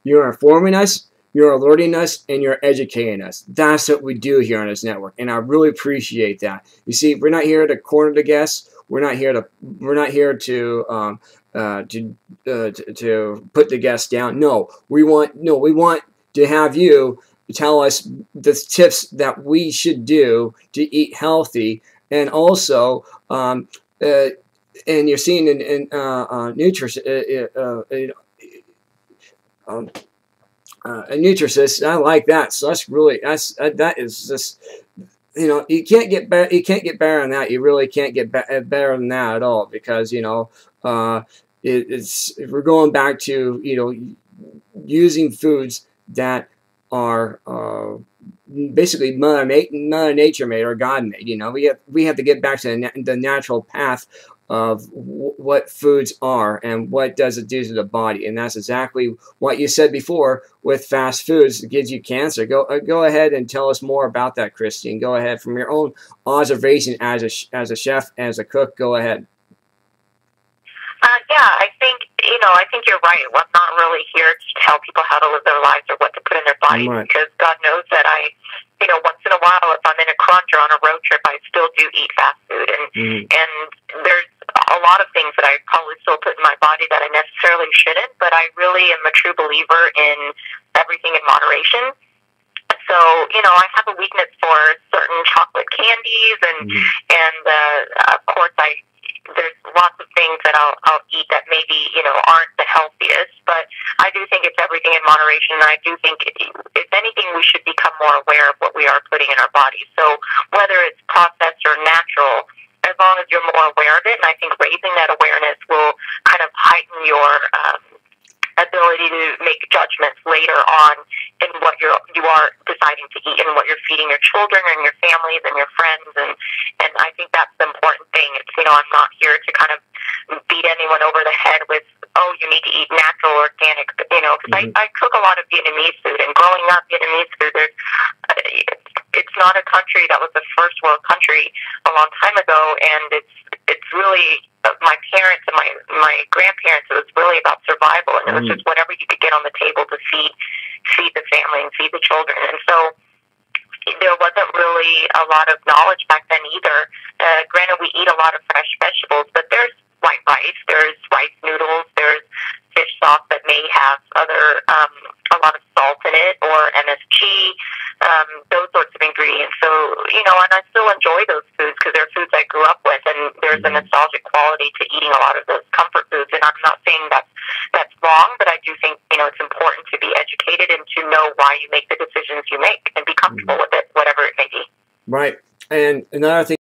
You're informing us, you're alerting us, and you're educating us. That's what we do here on this network, and I really appreciate that. You see, we're not here to corner the guests. We're not here to to put the guests down. No, we want to have you tell us the tips that we should do to eat healthy, and also and you're seeing in nutrition. A nutricist, I like that. So that's really that is just, you know, you can't get better. You can't get better than that. You really can't get better than that at all, because you know it's we're going back to, you know, using foods that are basically Mother Nature made or God made. You know, we have to get back to the natural path of what foods are and what does it do to the body, and that's exactly what you said before with fast foods. It gives you cancer. Go ahead and tell us more about that, Christine. Go ahead, from your own observation as a chef, as a cook. Go ahead. Yeah, I think you're right. I'm not really here to tell people how to live their lives or what to put in their bodies, Right. because God knows that once in a while, if I'm in a crunch or on a road trip, I still do eat fast food, and there's a lot of things that I probably still put in my body that I necessarily shouldn't, but I really am a true believer in everything in moderation. So, I have a weakness for certain chocolate candies, and of course, there's lots of things that I'll eat that maybe, aren't the healthiest, but I do think it's everything in moderation, and I do think, if anything, we should become more aware of what we are putting in our bodies. So whether it's processed or natural, as long as you're more aware of it, and I think raising that awareness will kind of heighten your ability to make judgments later on in what you are deciding to eat and what you're feeding your children and your families and your friends, and I think that's the important thing. It's, I'm not here to kind of beat anyone over the head with, oh, you need to eat natural, organic, because I cook a lot of Vietnamese food, and growing up Vietnamese food, it's not a country that was a first world country a long time ago, and it's really my parents and my grandparents, it was really about survival, and it was just whatever you could get on the table to feed the family and feed the children. And so there wasn't really a lot of knowledge back then either. Granted, we eat a lot of fresh vegetables, but there's white rice, there's rice noodles, there's fish sauce that may have a lot of salt in it, or MSG, those sorts of ingredients. So, and I still enjoy those foods because they're foods I grew up with, and there's a nostalgic quality to eating a lot of those comfort foods. And I'm not saying that's wrong, but I do think, it's important to be educated and to know why you make the decisions you make and be comfortable with it, whatever it may be. Right. And another thing